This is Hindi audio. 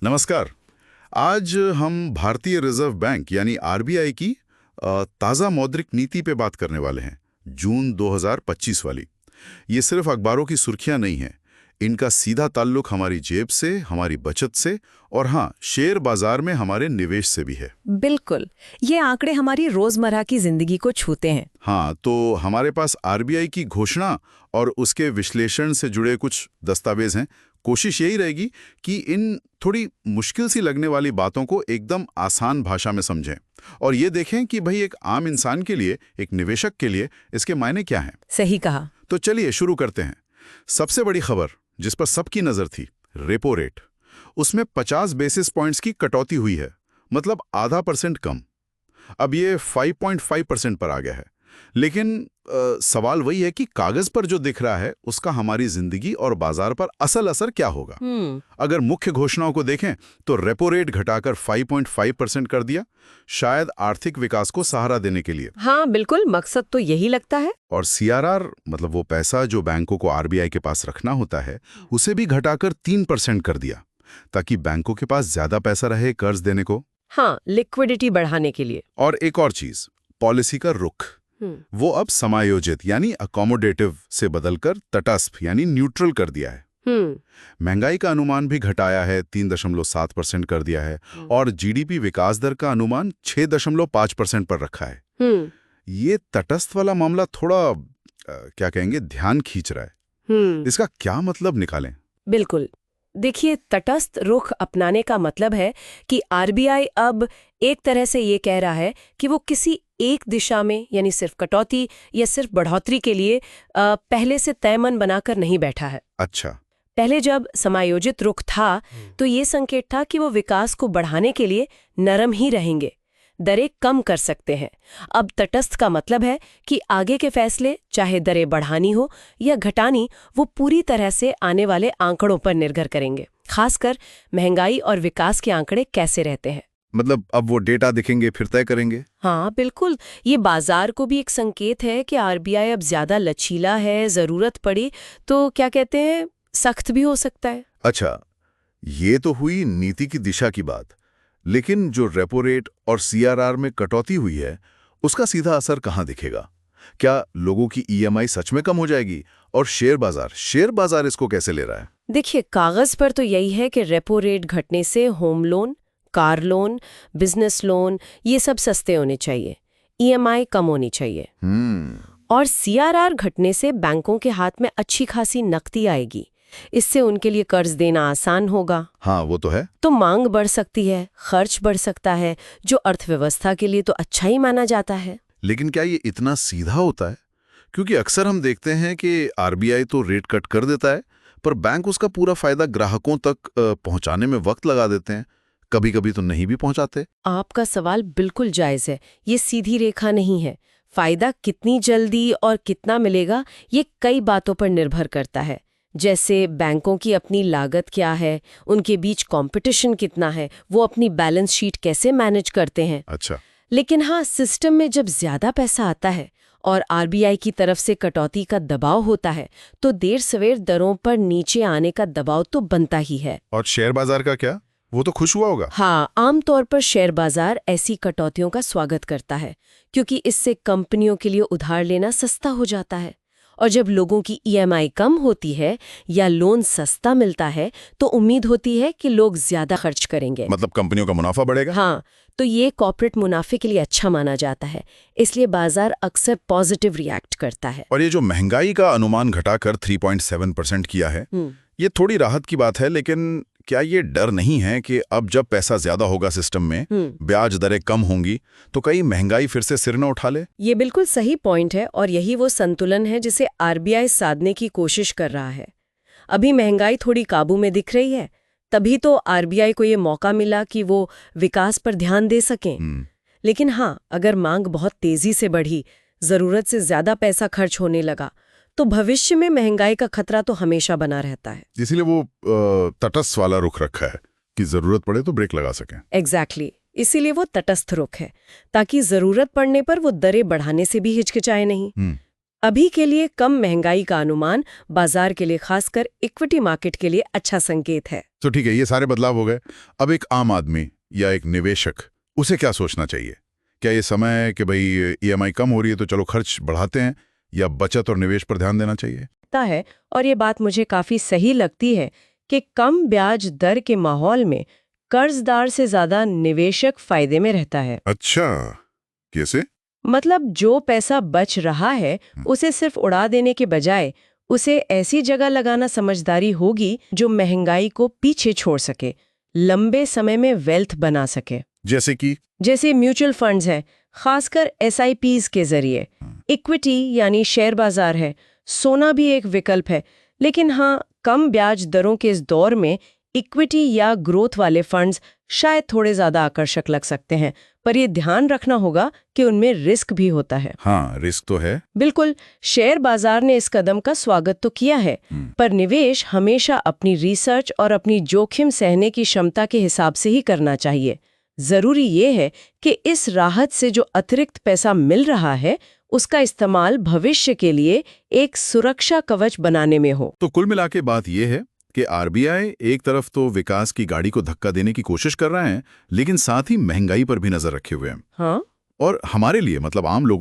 नमस्कार। आज हम भारतीय रिजर्व बैंक यानी आरबीआई की ताज़ा मौद्रिक नीति पे बात करने वाले हैं, जून 2025 वाली। ये सिर्फ अखबारों की सुर्खियां नहीं है, इनका सीधा ताल्लुक हमारी जेब से, हमारी बचत से और हाँ, शेयर बाजार में हमारे निवेश से भी है। बिल्कुल, ये आंकड़े हमारी रोजमर्रा की जिंदगी को छूते हैं। हाँ, तो हमारे पास आरबीआई की घोषणा और उसके विश्लेषण से जुड़े कुछ दस्तावेज हैं। कोशिश यही रहेगी कि इन थोड़ी मुश्किल सी लगने वाली बातों को एकदम आसान भाषा में समझें और ये देखें कि भाई एक आम इंसान के लिए, एक निवेशक के लिए इसके मायने क्या हैं। सही कहा। तो चलिए शुरू करते हैं। सबसे बड़ी खबर जिस पर सबकी नजर थी, रेपो रेट। उसमें 50 बेसिस पॉइंट्स की कटौती हुई है, मतलब आधा % कम। अब ये 5.5% पर आ गया है। लेकिन सवाल वही है कि कागज पर जो दिख रहा है उसका हमारी जिंदगी और बाजार पर असल असर क्या होगा। अगर मुख्य घोषणाओं को देखें तो रेपो रेट घटाकर 5.5% कर दिया, शायद आर्थिक विकास को सहारा देने के लिए। हाँ बिल्कुल, मकसद तो यही लगता है। और सीआरआर, मतलब वो पैसा जो बैंकों को आरबीआई के पास रखना होता है, उसे भी घटाकर 3% कर दिया, ताकि बैंकों के पास ज्यादा पैसा रहे कर्ज देने को। हाँ, लिक्विडिटी बढ़ाने के लिए। और एक और चीज, पॉलिसी का रुख, वो अब समायोजित यानी अकोमोडेटिव से बदलकर तटस्थ यानी न्यूट्रल कर दिया है। महंगाई का अनुमान भी घटाया है, 3.7% कर दिया है और जीडीपी विकास दर का अनुमान 6.5% पर रखा है। ये तटस्थ वाला मामला थोड़ा क्या कहेंगे, ध्यान खींच रहा है। इसका क्या मतलब निकालें? बिल्कुल, देखिए, तटस्थ रुख अपनाने का मतलब है कि आरबीआई अब एक तरह से ये कह रहा है कि वो किसी एक दिशा में, यानी सिर्फ कटौती या सिर्फ बढ़ोतरी के लिए पहले से तय मन बनाकर नहीं बैठा है। अच्छा। पहले जब समायोजित रुख था तो ये संकेत था कि वो विकास को बढ़ाने के लिए नरम ही रहेंगे, दरें कम कर सकते हैं। अब तटस्थ का मतलब है कि आगे के फैसले, चाहे दरें बढ़ानी हो या घटानी, वो पूरी तरह से आने वाले आंकड़ों पर निर्भर करेंगे, खासकर महंगाई और विकास के आंकड़े कैसे रहते हैं। मतलब अब वो डेटा दिखेंगे फिर तय करेंगे। हाँ बिल्कुल, ये बाजार को भी एक संकेत है कि आरबीआई अब ज्यादा लचीला है, जरूरत पड़ी तो क्या कहते हैं, सख्त भी हो सकता है। अच्छा, ये तो हुई नीति की दिशा की बात, लेकिन जो रेपो रेट और सीआरआर में कटौती हुई है, उसका सीधा असर कहाँ दिखेगा? क्या लोगों की ईएमआई सच में कम हो जाएगी? और शेयर बाजार इसको कैसे ले रहा है? देखिए, कागज पर तो यही है कि रेपो रेट घटने से home loan, car loan, business loan, ये सब सस्ते होने चाहिए, ईएमआई कम होनी चाहिए। और सीआरआर घटने से बैंकों के हाथ में अच्छी खासी नकदी आएगी, इससे उनके लिए कर्ज देना आसान होगा। हाँ, वो तो है। तो मांग बढ़ सकती है, खर्च बढ़ सकता है, जो अर्थव्यवस्था के लिए तो अच्छा ही माना जाता है। लेकिन क्या ये इतना सीधा होता है? क्योंकि अक्सर हम देखते हैं कि आरबीआई तो रेट कट कर देता है, पर बैंक उसका पूरा फायदा ग्राहकों तक पहुंचाने में वक्त लगा देते हैं, कभी कभी तो नहीं भी पहुंचाते। आपका सवाल बिल्कुल जायज है। ये सीधी रेखा नहीं है। फायदा कितनी जल्दी और कितना मिलेगा, ये कई बातों पर निर्भर करता है। जैसे बैंकों की अपनी लागत क्या है, उनके बीच कंपटीशन कितना है, वो अपनी बैलेंस शीट कैसे मैनेज करते हैं। अच्छा। लेकिन हाँ, सिस्टम में जब ज्यादा पैसा आता है और आरबीआई की तरफ से कटौती का दबाव होता है, तो देर सवेर दरों पर नीचे आने का दबाव तो बनता ही है। और शेयर बाजार का क्या? वो तो खुश हुआ होगा। हाँ, आमतौर पर शेयर बाजार ऐसी कटौतियों का स्वागत करता है, क्योंकि इससे कंपनियों के लिए उधार लेना सस्ता हो जाता है। और जब लोगों की ईएमआई कम होती है या लोन सस्ता मिलता है, तो उम्मीद होती है कि लोग ज्यादा खर्च करेंगे, मतलब कंपनियों का मुनाफा बढ़ेगा। हाँ, तो ये कॉर्पोरेट मुनाफे के लिए अच्छा माना जाता है, इसलिए बाजार अक्सर पॉजिटिव रिएक्ट करता है। और ये जो महंगाई का अनुमान घटाकर 3.7% किया है, ये थोड़ी राहत की बात है, लेकिन क्या ये डर नहीं है कि अब जब पैसा ज्यादा होगा सिस्टम में, ब्याज दरें कम होंगी, तो कहीं महंगाई फिर से सिर न उठा ले? ये बिल्कुल सही पॉइंट है और यही वो संतुलन है जिसे आरबीआई साधने की कोशिश कर रहा है। अभी महंगाई थोड़ी काबू में दिख रही है, तभी तो आरबीआई को ये मौका मिला कि वो विकास पर ध्यान दे सकें। लेकिन हाँ, अगर मांग बहुत तेजी से बढ़ी, जरूरत से ज्यादा पैसा खर्च होने लगा, तो भविष्य में महंगाई का खतरा तो हमेशा बना रहता है। इसीलिए वो तटस्थ वाला रुख रखा है कि जरूरत पड़े तो ब्रेक लगा सकें। एग्जैक्टली, इसीलिए वो तटस्थ रुख है, ताकि जरूरत पड़ने पर वो दरें बढ़ाने से भी हिचकिचाए नहीं। अभी के लिए कम महंगाई का अनुमान बाजार के लिए खासकर इक्विटी मार्केट के लिए अच्छा संकेत है। तो ठीक है, ये सारे बदलाव हो गए। अब एक आम आदमी या एक निवेशक, उसे क्या सोचना चाहिए? क्या ये समय है कि भाई ईएमआई कम हो रही है तो चलो खर्च बढ़ाते हैं, या बचत और निवेश पर ध्यान देना चाहिए? है और ये बात मुझे काफी सही लगती है कि कम ब्याज दर के माहौल में कर्जदार से ज्यादा निवेशक फायदे में रहता है। अच्छा, कैसे? मतलब जो पैसा बच रहा है उसे सिर्फ उड़ा देने के बजाय उसे ऐसी जगह लगाना समझदारी होगी जो महंगाई को पीछे छोड़ सके, लंबे समय में वेल्थ बना सके। जैसे म्यूचुअल फंड्स हैं, खासकर एसआईपीज के जरिए। इक्विटी यानी शेयर बाजार है, सोना भी एक विकल्प है, लेकिन हाँ, कम ब्याज दरों के इस दौर में इक्विटी या ग्रोथ वाले फंड्स शायद थोड़े ज्यादा आकर्षक लग सकते हैं, पर यह ध्यान रखना होगा कि उनमें रिस्क भी होता है। हाँ, रिस्क तो है। बिल्कुल, शेयर बाजार ने इस कदम का स्वागत तो किया है, पर निवेश हमेशा अपनी रिसर्च और अपनी जोखिम सहने की क्षमता के हिसाब से ही करना चाहिए। जरूरी ये है कि इस राहत से जो अतिरिक्त पैसा मिल रहा है उसका इस्तेमाल भविष्य के लिए एक सुरक्षा कवच बनाने में हो। तो कुल मिला के बात यह है कि आरबीआई एक तरफ तो विकास की गाड़ी को धक्का देने की कोशिश कर रहे हैं, लेकिन साथ ही महंगाई पर भी नजर रखे हुए हैं। हाँ? और हमारे लिए, मतलब आम लोगों